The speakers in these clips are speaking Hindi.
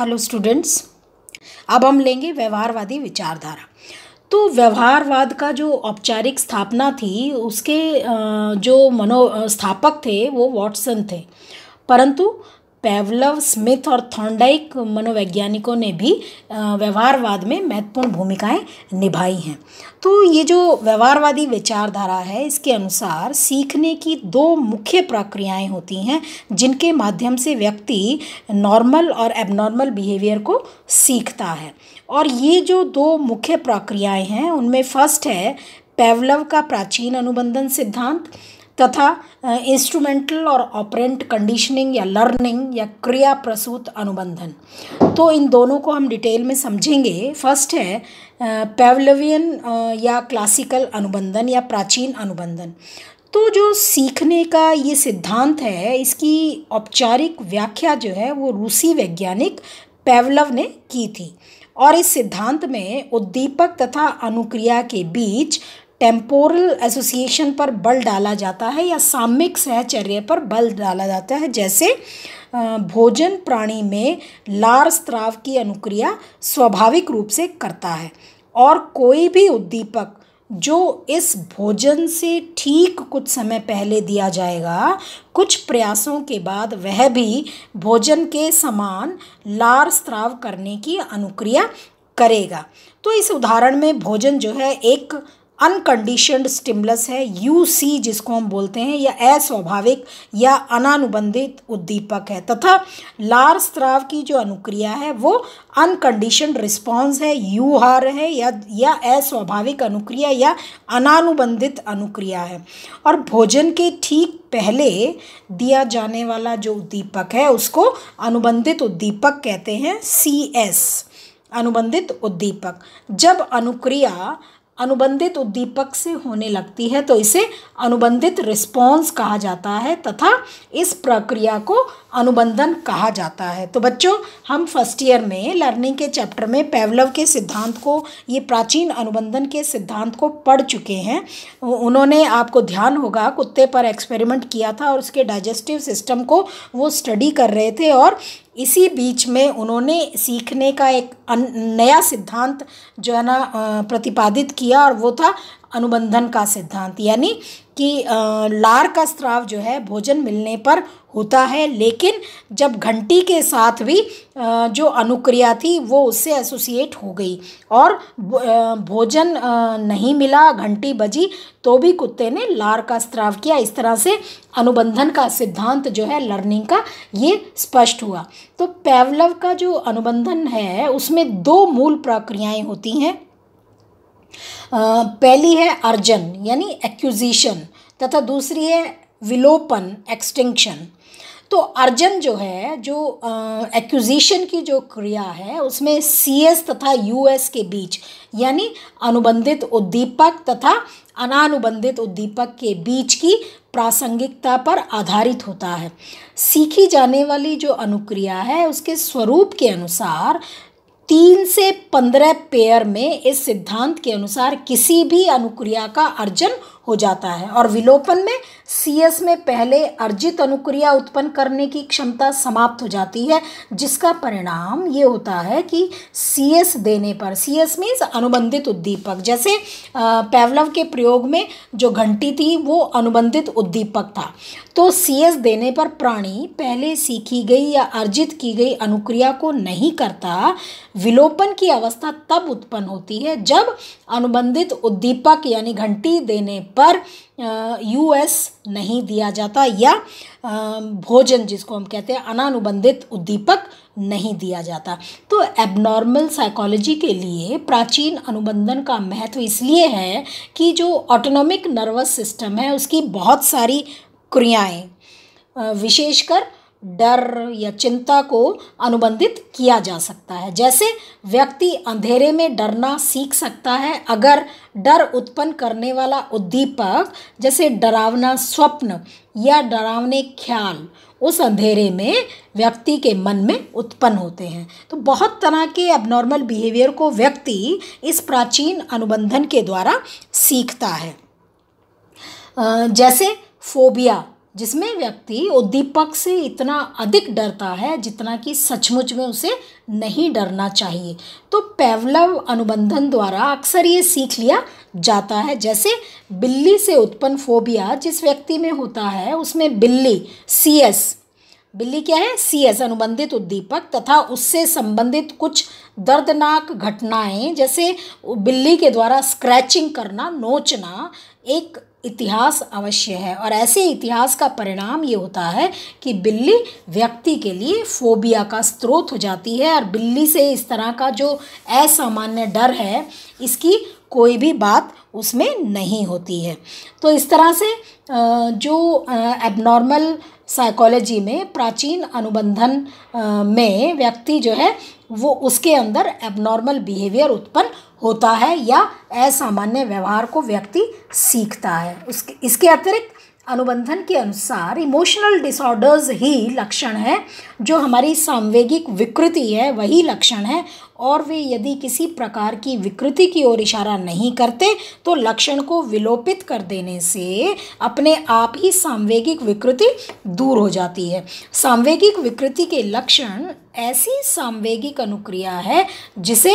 हेलो स्टूडेंट्स, अब हम लेंगे व्यवहारवादी विचारधारा। तो व्यवहारवाद का जो औपचारिक स्थापना थी उसके जो स्थापक थे वो वॉटसन थे, परंतु पेवलव, स्मिथ और थॉर्नडाइक मनोवैज्ञानिकों ने भी व्यवहारवाद में महत्वपूर्ण भूमिकाएं निभाई हैं। तो ये जो व्यवहारवादी विचारधारा है, इसके अनुसार सीखने की दो मुख्य प्रक्रियाएं होती हैं जिनके माध्यम से व्यक्ति नॉर्मल और एबनॉर्मल बिहेवियर को सीखता है। और ये जो दो मुख्य प्रक्रियाएं हैं उनमें फर्स्ट है पेवलव का प्राचीन अनुबंधन सिद्धांत तथा इंस्ट्रूमेंटल और ऑपरेंट कंडीशनिंग या लर्निंग या क्रिया प्रसूत अनुबंधन। तो इन दोनों को हम डिटेल में समझेंगे। फर्स्ट है पेवलवियन या क्लासिकल अनुबंधन या प्राचीन अनुबंधन। तो जो सीखने का ये सिद्धांत है, इसकी औपचारिक व्याख्या जो है वो रूसी वैज्ञानिक पेवलव ने की थी और इस सिद्धांत में उद्दीपक तथा अनुक्रिया के बीच टेम्पोरल एसोसिएशन पर बल डाला जाता है या सामयिक सहचर्य पर बल डाला जाता है। जैसे भोजन प्राणी में लार स्राव की अनुक्रिया स्वाभाविक रूप से करता है और कोई भी उद्दीपक जो इस भोजन से ठीक कुछ समय पहले दिया जाएगा, कुछ प्रयासों के बाद वह भी भोजन के समान लार स्राव करने की अनुक्रिया करेगा। तो इस उदाहरण में भोजन जो है एक अनकंडीशनड स्टिमुलस है, यूसी जिसको हम बोलते हैं, या अस्वाभाविक या अनानुबंधित उद्दीपक है, तथा लार स्राव की जो अनुक्रिया है वो अनकंडीशनड रिस्पॉन्स है, यूहार है या अस्वाभाविक अनुक्रिया या अनानुबंधित अनुक्रिया है। और भोजन के ठीक पहले दिया जाने वाला जो उद्दीपक है उसको अनुबंधित उद्दीपक कहते हैं, CS अनुबंधित उद्दीपक। जब अनुक्रिया अनुबंधित उद्दीपक से होने लगती है तो इसे अनुबंधित रिस्पॉन्स कहा जाता है तथा इस प्रक्रिया को अनुबंधन कहा जाता है। तो बच्चों, हम फर्स्ट ईयर में लर्निंग के चैप्टर में पेवलव के सिद्धांत को, ये प्राचीन अनुबंधन के सिद्धांत को पढ़ चुके हैं। उन्होंने, आपको ध्यान होगा, कुत्ते पर एक्सपेरिमेंट किया था और उसके डाइजेस्टिव सिस्टम को वो स्टडी कर रहे थे और इसी बीच में उन्होंने सीखने का एक नया सिद्धांत जो है ना प्रतिपादित किया और वो था अनुबंधन का सिद्धांत। यानी कि लार का स्राव जो है भोजन मिलने पर होता है, लेकिन जब घंटी के साथ भी जो अनुक्रिया थी वो उससे एसोसिएट हो गई और भोजन नहीं मिला, घंटी बजी तो भी कुत्ते ने लार का स्राव किया। इस तरह से अनुबंधन का सिद्धांत जो है लर्निंग का ये स्पष्ट हुआ। तो पेवलव का जो अनुबंधन है उसमें दो मूल प्रक्रियाएं होती हैं। पहली है अर्जन यानी एक्विजिशन तथा दूसरी है विलोपन, एक्सटिंक्शन। तो अर्जन जो है, जो एक्विजिशन की जो क्रिया है उसमें CS तथा US के बीच यानी अनुबंधित उद्दीपक तथा अनानुबंधित उद्दीपक के बीच की प्रासंगिकता पर आधारित होता है। सीखी जाने वाली जो अनुक्रिया है उसके स्वरूप के अनुसार 3 से 15 पेयर में इस सिद्धांत के अनुसार किसी भी अनुक्रिया का अर्जन हो जाता है और विलोपन में CS में पहले अर्जित अनुक्रिया उत्पन्न करने की क्षमता समाप्त हो जाती है, जिसका परिणाम ये होता है कि CS देने पर, CS मीन्स अनुबंधित उद्दीपक, जैसे पेवलव के प्रयोग में जो घंटी थी वो अनुबंधित उद्दीपक था, तो CS देने पर प्राणी पहले सीखी गई या अर्जित की गई अनुक्रिया को नहीं करता। विलोपन की अवस्था तब उत्पन्न होती है जब अनुबंधित उद्दीपक यानी घंटी देने पर US नहीं दिया जाता या भोजन जिसको हम कहते हैं अनानुबंधित उद्दीपक नहीं दिया जाता। तो एबनॉर्मल साइकोलॉजी के लिए प्राचीन अनुबंधन का महत्व इसलिए है कि जो ऑटोनॉमिक नर्वस सिस्टम है उसकी बहुत सारी क्रियाएं, विशेषकर डर या चिंता को अनुबंधित किया जा सकता है। जैसे व्यक्ति अंधेरे में डरना सीख सकता है अगर डर उत्पन्न करने वाला उद्दीपक जैसे डरावना स्वप्न या डरावने ख्याल उस अंधेरे में व्यक्ति के मन में उत्पन्न होते हैं। तो बहुत तरह के एबनॉर्मल बिहेवियर को व्यक्ति इस प्राचीन अनुबंधन के द्वारा सीखता है। जैसे फोबिया जिसमें व्यक्ति उद्दीपक से इतना अधिक डरता है जितना कि सचमुच में उसे नहीं डरना चाहिए। तो पेवलव अनुबंधन द्वारा अक्सर ये सीख लिया जाता है। जैसे बिल्ली से उत्पन्न फोबिया जिस व्यक्ति में होता है, उसमें बिल्ली CS, बिल्ली क्या है, CS अनुबंधित उद्दीपक तथा उससे संबंधित कुछ दर्दनाक घटनाएं, जैसे बिल्ली के द्वारा स्क्रैचिंग करना, नोचना, एक इतिहास अवश्य है। और ऐसे इतिहास का परिणाम ये होता है कि बिल्ली व्यक्ति के लिए फोबिया का स्रोत हो जाती है और बिल्ली से इस तरह का जो असामान्य डर है, इसकी कोई भी बात उसमें नहीं होती है। तो इस तरह से जो एबनॉर्मल साइकोलॉजी में प्राचीन अनुबंधन में व्यक्ति जो है वो उसके अंदर एबनॉर्मल बिहेवियर उत्पन्न होता है या असामान्य व्यवहार को व्यक्ति सीखता है। इसके अतिरिक्त अनुबंधन के अनुसार इमोशनल डिसऑर्डर्स ही लक्षण है, जो हमारी सांवेगिक विकृति है वही लक्षण है, और वे यदि किसी प्रकार की विकृति की ओर इशारा नहीं करते तो लक्षण को विलोपित कर देने से अपने आप ही सांवेगिक विकृति दूर हो जाती है। सांवेगिक विकृति के लक्षण ऐसी सांवेगिक अनुक्रिया है जिसे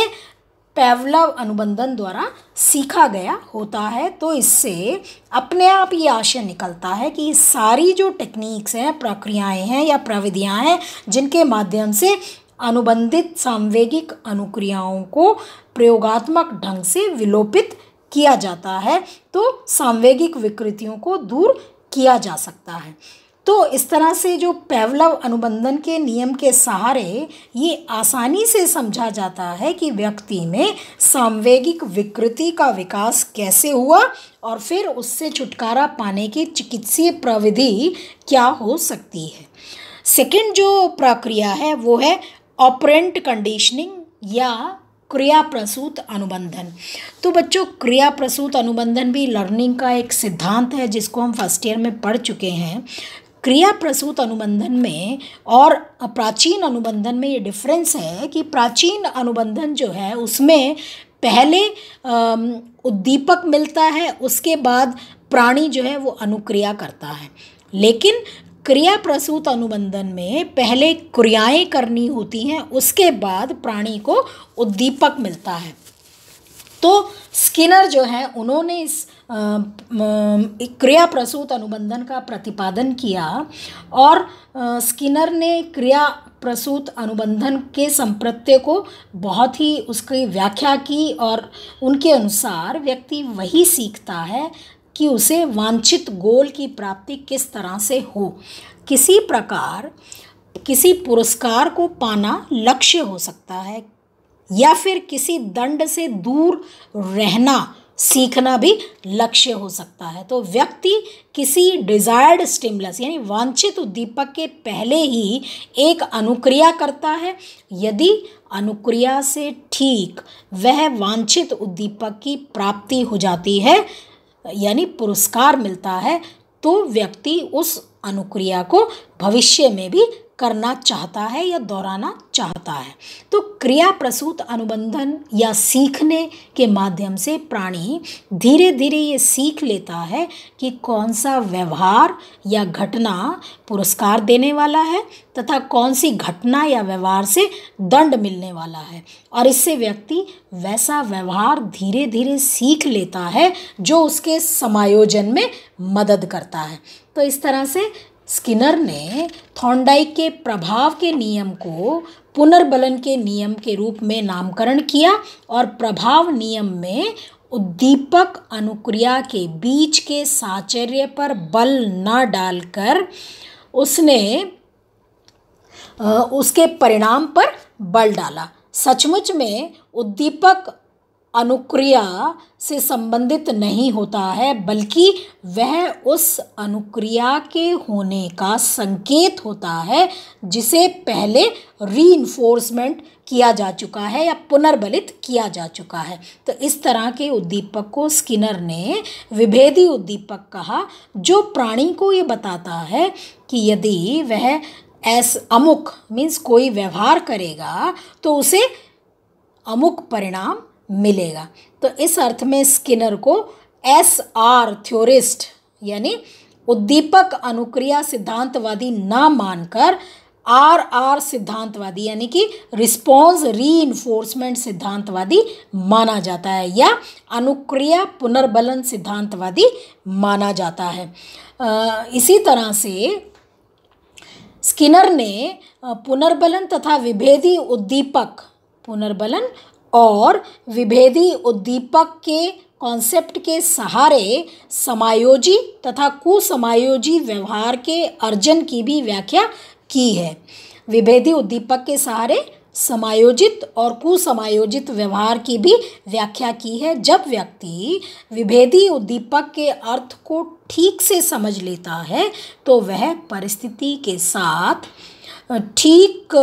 पेवलव अनुबंधन द्वारा सीखा गया होता है। तो इससे अपने आप ये आशय निकलता है कि सारी जो टेक्निक्स हैं, प्रक्रियाएं हैं या प्रविधियां हैं जिनके माध्यम से अनुबंधित सांवेगिक अनुक्रियाओं को प्रयोगात्मक ढंग से विलोपित किया जाता है, तो सांवेगिक विकृतियों को दूर किया जा सकता है। तो इस तरह से जो पेवलव अनुबंधन के नियम के सहारे ये आसानी से समझा जाता है कि व्यक्ति में सांवेगिक विकृति का विकास कैसे हुआ और फिर उससे छुटकारा पाने की चिकित्सीय प्रविधि क्या हो सकती है। सेकंड जो प्रक्रिया है वो है ऑपरेंट कंडीशनिंग या क्रिया प्रसूत अनुबंधन। तो बच्चों, क्रिया प्रसूत अनुबंधन भी लर्निंग का एक सिद्धांत है जिसको हम फर्स्ट ईयर में पढ़ चुके हैं। क्रिया प्रसूत अनुबंधन में और प्राचीन अनुबंधन में ये डिफरेंस है कि प्राचीन अनुबंधन जो है उसमें पहले उद्दीपक मिलता है, उसके बाद प्राणी जो है वो अनुक्रिया करता है। लेकिन क्रिया प्रसूत अनुबंधन में पहले क्रियाएं करनी होती हैं, उसके बाद प्राणी को उद्दीपक मिलता है। तो स्किनर जो है उन्होंने इस क्रिया प्रसूत अनुबंधन का प्रतिपादन किया और स्किनर ने क्रिया प्रसूत अनुबंधन के संप्रत्यय को बहुत ही उसकी व्याख्या की और उनके अनुसार व्यक्ति वही सीखता है कि उसे वांछित गोल की प्राप्ति किस तरह से हो। किसी प्रकार किसी पुरस्कार को पाना लक्ष्य हो सकता है या फिर किसी दंड से दूर रहना सीखना भी लक्ष्य हो सकता है। तो व्यक्ति किसी डिजायर्ड स्टिमुलस यानी वांछित उद्दीपक के पहले ही एक अनुक्रिया करता है। यदि अनुक्रिया से ठीक वह वांछित उद्दीपक की प्राप्ति हो जाती है यानी पुरस्कार मिलता है, तो व्यक्ति उस अनुक्रिया को भविष्य में भी करना चाहता है या दोहराना चाहता है। तो क्रिया प्रसूत अनुबंधन या सीखने के माध्यम से प्राणी धीरे धीरे ये सीख लेता है कि कौन सा व्यवहार या घटना पुरस्कार देने वाला है तथा कौन सी घटना या व्यवहार से दंड मिलने वाला है, और इससे व्यक्ति वैसा व्यवहार धीरे धीरे सीख लेता है जो उसके समायोजन में मदद करता है। तो इस तरह से स्किनर ने थॉर्नडाइक के प्रभाव के नियम को पुनर्बलन के नियम के रूप में नामकरण किया और प्रभाव नियम में उद्दीपक अनुक्रिया के बीच के साहचर्य पर बल न डालकर उसने उसके परिणाम पर बल डाला। सचमुच में उद्दीपक अनुक्रिया से संबंधित नहीं होता है, बल्कि वह उस अनुक्रिया के होने का संकेत होता है जिसे पहले रीइंफोर्समेंट किया जा चुका है या पुनर्बलित किया जा चुका है। तो इस तरह के उद्दीपक को स्किनर ने विभेदी उद्दीपक कहा, जो प्राणी को ये बताता है कि यदि वह अमुक मीन्स कोई व्यवहार करेगा तो उसे अमुक परिणाम मिलेगा। तो इस अर्थ में स्किनर को SR थ्योरिस्ट यानी उद्दीपक अनुक्रिया सिद्धांतवादी ना मानकर RR सिद्धांतवादी यानी कि रिस्पॉन्स रीइंफोर्समेंट सिद्धांतवादी माना जाता है या अनुक्रिया पुनर्बलन सिद्धांतवादी माना जाता है। इसी तरह से स्किनर ने पुनर्बलन तथा विभेदी उद्दीपक, पुनर्बलन और विभेदी उद्दीपक के कॉन्सेप्ट के सहारे समायोजी तथा कुसमायोजी व्यवहार के अर्जन की भी व्याख्या की है। विभेदी उद्दीपक के सहारे समायोजित और कुसमायोजित व्यवहार की भी व्याख्या की है। जब व्यक्ति विभेदी उद्दीपक के अर्थ को ठीक से समझ लेता है तो वह परिस्थिति के साथ ठीक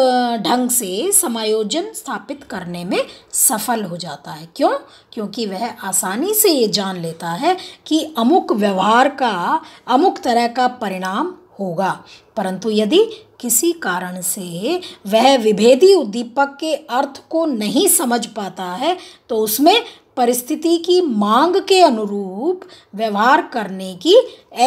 ढंग से समायोजन स्थापित करने में सफल हो जाता है। क्यों? क्योंकि वह आसानी से ये जान लेता है कि अमुक व्यवहार का अमुक तरह का परिणाम होगा। परंतु यदि किसी कारण से वह विभेदी उद्दीपक के अर्थ को नहीं समझ पाता है तो उसमें परिस्थिति की मांग के अनुरूप व्यवहार करने की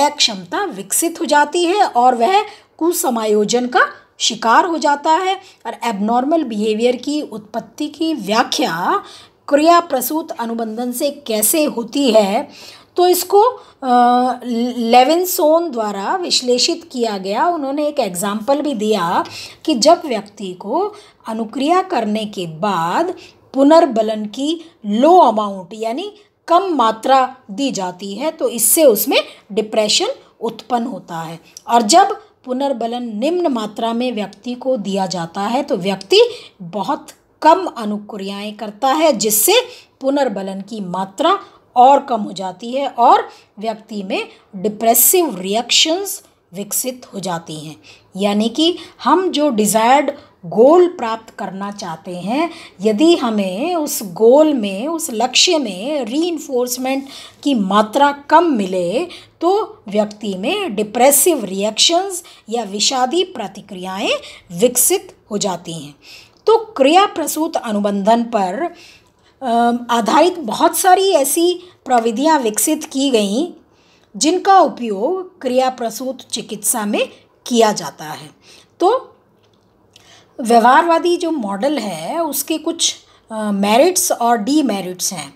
अक्षमता विकसित हो जाती है और वह कुसमायोजन का शिकार हो जाता है। और एबनॉर्मल बिहेवियर की उत्पत्ति की व्याख्या क्रिया प्रसूत अनुबंधन से कैसे होती है तो इसको लेविन्सोन द्वारा विश्लेषित किया गया। उन्होंने एक एग्जाम्पल भी दिया कि जब व्यक्ति को अनुक्रिया करने के बाद पुनर्बलन की लो अमाउंट यानी कम मात्रा दी जाती है तो इससे उसमें डिप्रेशन उत्पन्न होता है, और जब पुनर्बलन निम्न मात्रा में व्यक्ति को दिया जाता है तो व्यक्ति बहुत कम अनुक्रियाएं करता है जिससे पुनर्बलन की मात्रा और कम हो जाती है और व्यक्ति में डिप्रेसिव रिएक्शंस विकसित हो जाती हैं। यानी कि हम जो डिज़ायर्ड गोल प्राप्त करना चाहते हैं, यदि हमें उस गोल में, उस लक्ष्य में रीइंफोर्समेंट की मात्रा कम मिले तो व्यक्ति में डिप्रेसिव रिएक्शंस या विषादी प्रतिक्रियाएं विकसित हो जाती हैं। तो क्रिया प्रसूत अनुबंधन पर आधारित बहुत सारी ऐसी प्रविधियां विकसित की गईं जिनका उपयोग क्रिया प्रसूत चिकित्सा में किया जाता है। तो व्यवहारवादी जो मॉडल है उसके कुछ मेरिट्स और डीमेरिट्स हैं।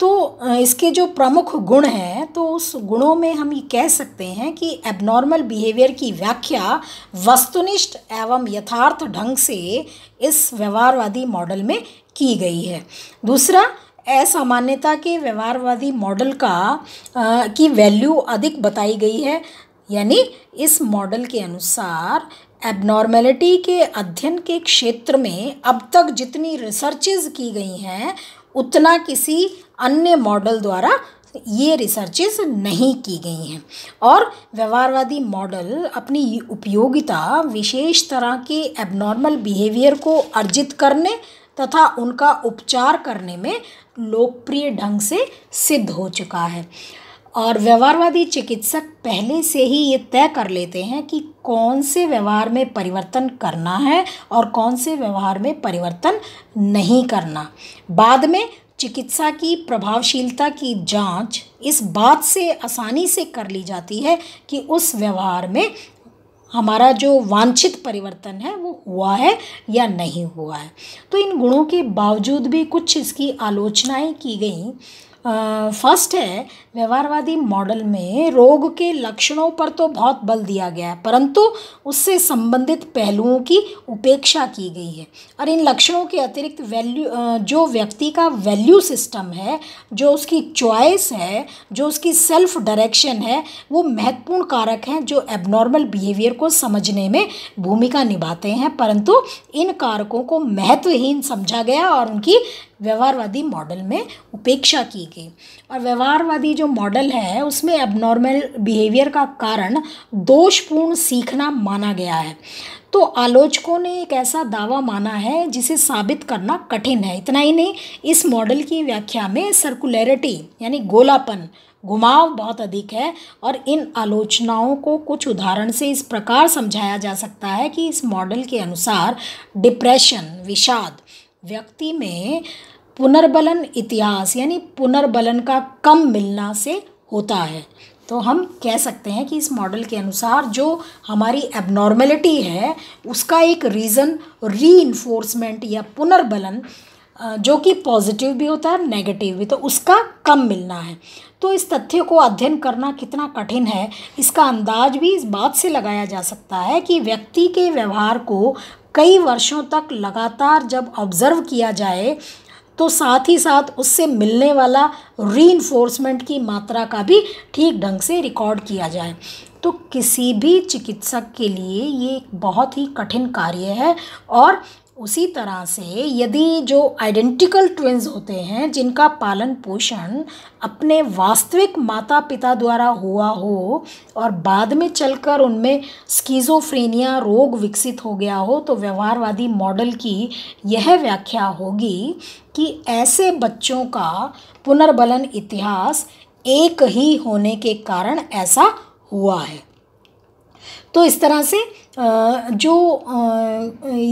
तो इसके जो प्रमुख गुण हैं तो उस गुणों में हम ये कह सकते हैं कि एबनॉर्मल बिहेवियर की व्याख्या वस्तुनिष्ठ एवं यथार्थ ढंग से इस व्यवहारवादी मॉडल में की गई है। दूसरा, असामान्यता के व्यवहारवादी मॉडल की वैल्यू अधिक बताई गई है। यानी इस मॉडल के अनुसार एबनॉर्मेलिटी के अध्ययन के क्षेत्र में अब तक जितनी रिसर्चेज की गई हैं उतना किसी अन्य मॉडल द्वारा ये रिसर्चेस नहीं की गई हैं। और व्यवहारवादी मॉडल अपनी उपयोगिता विशेष तरह के एबनॉर्मल बिहेवियर को अर्जित करने तथा उनका उपचार करने में लोकप्रिय ढंग से सिद्ध हो चुका है। और व्यवहारवादी चिकित्सक पहले से ही ये तय कर लेते हैं कि कौन से व्यवहार में परिवर्तन करना है और कौन से व्यवहार में परिवर्तन नहीं करना। बाद में चिकित्सा की प्रभावशीलता की जांच इस बात से आसानी से कर ली जाती है कि उस व्यवहार में हमारा जो वांछित परिवर्तन है वो हुआ है या नहीं हुआ है। तो इन गुणों के बावजूद भी कुछ इसकी आलोचनाएं की गई। फर्स्ट है, व्यवहारवादी मॉडल में रोग के लक्षणों पर तो बहुत बल दिया गया है परंतु उससे संबंधित पहलुओं की उपेक्षा की गई है। और इन लक्षणों के अतिरिक्त जो व्यक्ति का वैल्यू सिस्टम है, जो उसकी चॉइस है, जो उसकी सेल्फ डायरेक्शन है, वो महत्वपूर्ण कारक हैं जो एबनॉर्मल बिहेवियर को समझने में भूमिका निभाते हैं। परंतु इन कारकों को महत्वहीन समझा गया और उनकी व्यवहारवादी मॉडल में उपेक्षा की गई। और व्यवहारवादी जो मॉडल है उसमें एबनॉर्मल बिहेवियर का कारण दोषपूर्ण सीखना माना गया है। तो आलोचकों ने एक ऐसा दावा माना है जिसे साबित करना कठिन है। इतना ही नहीं, इस मॉडल की व्याख्या में सर्कुलैरिटी यानी गोलापन, घुमाव बहुत अधिक है। और इन आलोचनाओं को कुछ उदाहरण से इस प्रकार समझाया जा सकता है कि इस मॉडल के अनुसार डिप्रेशन, विषाद व्यक्ति में पुनर्बलन इतिहास यानी पुनर्बलन का कम मिलना से होता है। तो हम कह सकते हैं कि इस मॉडल के अनुसार जो हमारी एबनॉर्मेलिटी है उसका एक रीज़न रीइंफोर्समेंट या पुनर्बलन, जो कि पॉजिटिव भी होता है नेगेटिव भी, तो उसका कम मिलना है। तो इस तथ्य को अध्ययन करना कितना कठिन है इसका अंदाज भी इस बात से लगाया जा सकता है कि व्यक्ति के व्यवहार को कई वर्षों तक लगातार जब ऑब्जर्व किया जाए तो साथ ही साथ उससे मिलने वाला रीइंफोर्समेंट की मात्रा का भी ठीक ढंग से रिकॉर्ड किया जाए। तो किसी भी चिकित्सक के लिए ये एक बहुत ही कठिन कार्य है। और उसी तरह से यदि जो आइडेंटिकल ट्विन्स होते हैं जिनका पालन पोषण अपने वास्तविक माता पिता द्वारा हुआ हो और बाद में चलकर उनमें स्किज़ोफ्रेनिया रोग विकसित हो गया हो, तो व्यवहारवादी मॉडल की यह व्याख्या होगी कि ऐसे बच्चों का पुनर्बलन इतिहास एक ही होने के कारण ऐसा हुआ है। तो इस तरह से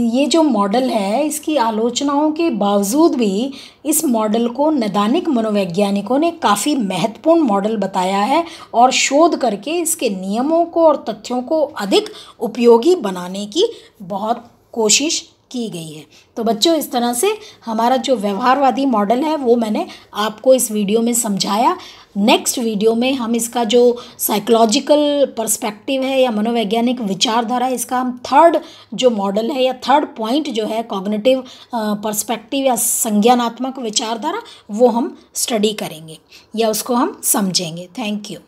ये जो मॉडल है इसकी आलोचनाओं के बावजूद भी इस मॉडल को नैदानिक मनोवैज्ञानिकों ने काफ़ी महत्वपूर्ण मॉडल बताया है और शोध करके इसके नियमों को और तथ्यों को अधिक उपयोगी बनाने की बहुत कोशिश की गई है। तो बच्चों, इस तरह से हमारा जो व्यवहारवादी मॉडल है वो मैंने आपको इस वीडियो में समझाया। नेक्स्ट वीडियो में हम इसका जो साइकोलॉजिकल पर्सपेक्टिव है या मनोवैज्ञानिक विचारधारा है, इसका हम थर्ड जो मॉडल है या थर्ड पॉइंट जो है कॉग्निटिव पर्सपेक्टिव या संज्ञानात्मक विचारधारा, वो हम स्टडी करेंगे या उसको हम समझेंगे। Thank you.